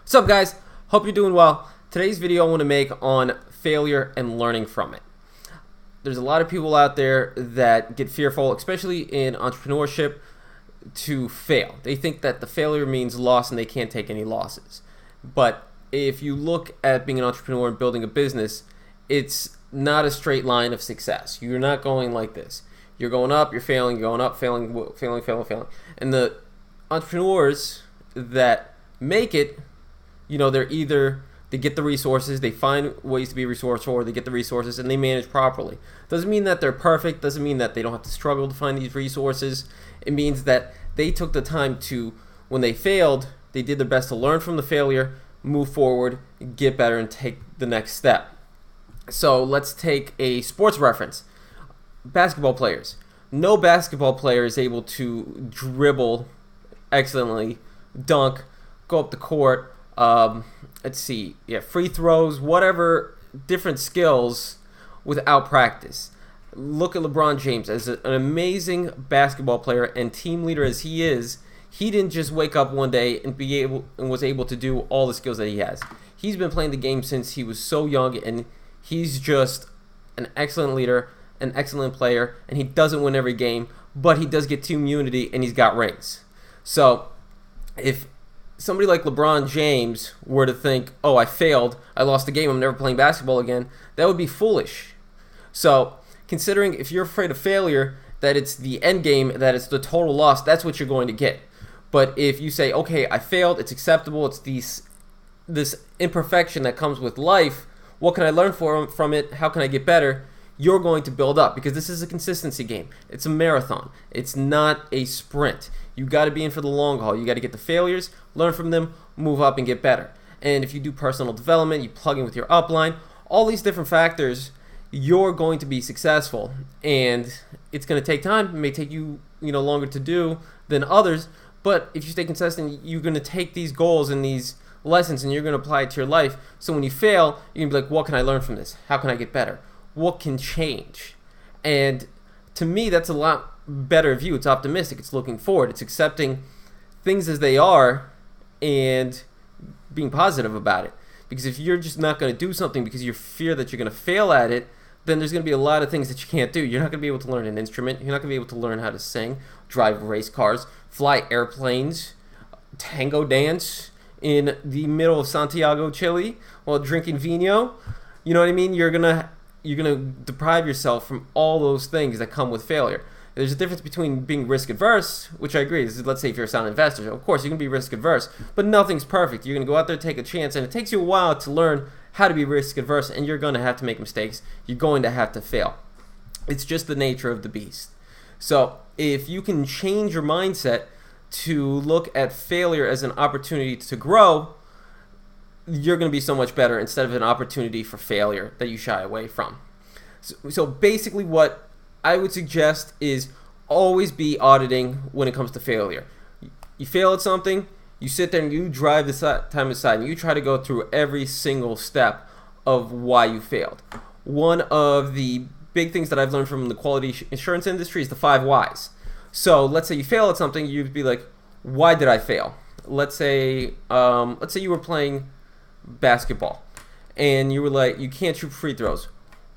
What's up, guys? Hope you're doing well. Today's video I want to make on failure and learning from it. There's a lot of people out there that get fearful, especially in entrepreneurship, to fail. They think that the failure means loss and they can't take any losses. But if you look at being an entrepreneur and building a business, it's not a straight line of success. You're not going like this. You're going up, you're failing, you're going up, failing. And the entrepreneurs that make it, they're either they get the resources, they find ways to be resourceful, or they get the resources and they manage properly. Doesn't mean that they're perfect, doesn't mean that they don't have to struggle to find these resources. It means that they took the time to, when they failed, they did their best to learn from the failure, move forward, get better, and take the next step. So let's take a sports reference. Basketball players. No basketball player is able to dribble excellently, dunk, go up the court, free throws, whatever, different skills without practice. Look at LeBron James. As an amazing basketball player and team leader as he is, he didn't just wake up one day and was able to do all the skills that he has. He's been playing the game since he was so young, and he's just an excellent leader, an excellent player, and he doesn't win every game, but he does get team unity and he's got rings. So if somebody like LeBron James were to think, oh, I failed, I lost the game, I'm never playing basketball again, that would be foolish. So considering if you're afraid of failure, that it's the end game, that it's the total loss, that's what you're going to get. But if you say, okay, I failed, it's acceptable, it's this imperfection that comes with life, what can I learn from it, how can I get better, you're going to build up, because this is a consistency game. It's a marathon. It's not a sprint. You got to be in for the long haul. You got to get the failures, learn from them, move up, and get better. And if you do personal development, you plug in with your upline, all these different factors, you're going to be successful. And it's going to take time. It may take you, longer to do than others. But if you stay consistent, you're going to take these goals and these lessons and you're going to apply it to your life. So when you fail, you're going to be like, what can I learn from this? How can I get better? What can change? And to me, that's a lot better view. It's optimistic. It's looking forward. It's accepting things as they are and being positive about it. Because if you're just not going to do something because you fear that you're going to fail at it, then there's going to be a lot of things that you can't do. You're not going to be able to learn an instrument. You're not going to be able to learn how to sing, drive race cars, fly airplanes, tango dance in the middle of Santiago, Chile, while drinking vino. You know what I mean? You're gonna deprive yourself from all those things that come with failure. There's a difference between being risk adverse, which I agree. Let's say if you're a sound investor, of course you can be risk adverse, but nothing's perfect. You're gonna go out there, take a chance, and it takes you a while to learn how to be risk adverse, and you're gonna have to make mistakes. You're going to have to fail. It's just the nature of the beast. So if you can change your mindset to look at failure as an opportunity to grow, you're going to be so much better instead of an opportunity for failure that you shy away from. So basically what I would suggest is always be auditing when it comes to failure. You fail at something, you sit there and you drive the time aside and you try to go through every single step of why you failed. One of the big things that I've learned from the quality insurance industry is the 5 whys. So let's say you fail at something, you'd be like, why did I fail? Let's say you were playing basketball and you were like, you can't shoot free throws.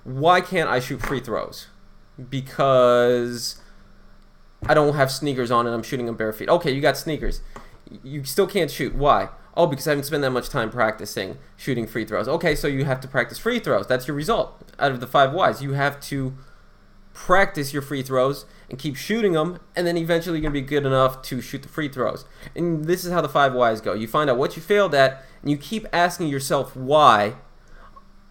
Why can't I shoot free throws? Because I don't have sneakers on and I'm shooting on bare feet. Okay, you got sneakers. You still can't shoot. Why? Oh, because I haven't spent that much time practicing shooting free throws. Okay, so you have to practice free throws. That's your result out of the 5 whys. You have to practice your free throws and keep shooting them, and then eventually you're going to be good enough to shoot the free throws. And this is how the 5 whys go. You find out what you failed at, and you keep asking yourself why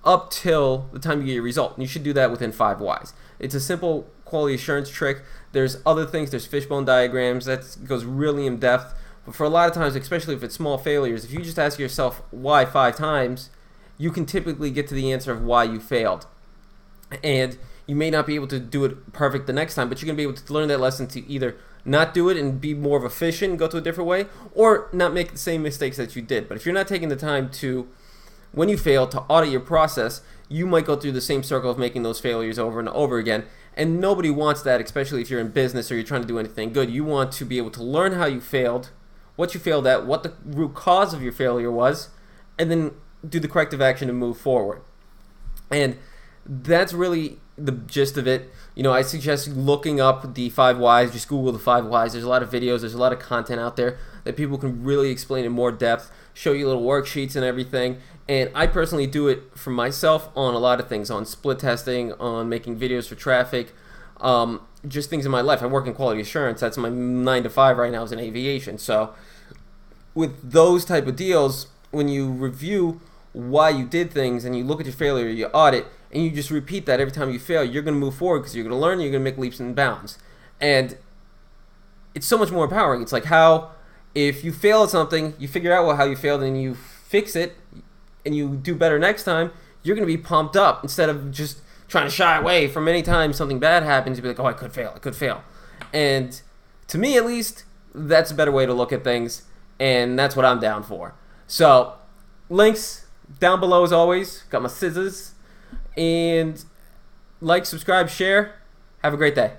up till the time you get your result. And you should do that within 5 whys. It's a simple quality assurance trick. There's other things. There's fishbone diagrams. That goes really in depth. But for a lot of times, especially if it's small failures, if you just ask yourself why 5 times, you can typically get to the answer of why you failed. And you may not be able to do it perfect the next time, but you're going to be able to learn that lesson to either not do it and be more of efficient and go to a different way, or not make the same mistakes that you did. But if you're not taking the time to, when you fail, to audit your process, you might go through the same circle of making those failures over and over again. And nobody wants that, especially if you're in business or you're trying to do anything good. You want to be able to learn how you failed, what you failed at, what the root cause of your failure was, and then do the corrective action and move forward. And that's really the gist of it. I suggest looking up the 5 whys. Just Google the 5 whys. There's a lot of videos. There's a lot of content out there that people can really explain in more depth, show you little worksheets and everything. And I personally do it for myself on a lot of things, on split testing, on making videos for traffic, just things in my life. I work in quality assurance. That's my 9 to 5 right now is in aviation. So with those type of deals, when you review why you did things and you look at your failure, you audit, and you just repeat that every time you fail, you're going to move forward because you're going to learn, you're going to make leaps and bounds. And it's so much more empowering. It's like how if you fail at something, you figure out how you failed and you fix it and you do better next time, you're going to be pumped up instead of just trying to shy away from any time something bad happens. You'll be like, oh, I could fail. And to me, at least, that's a better way to look at things, and that's what I'm down for. So, links down below as always. Got my scissors. And like, subscribe, share. Have a great day.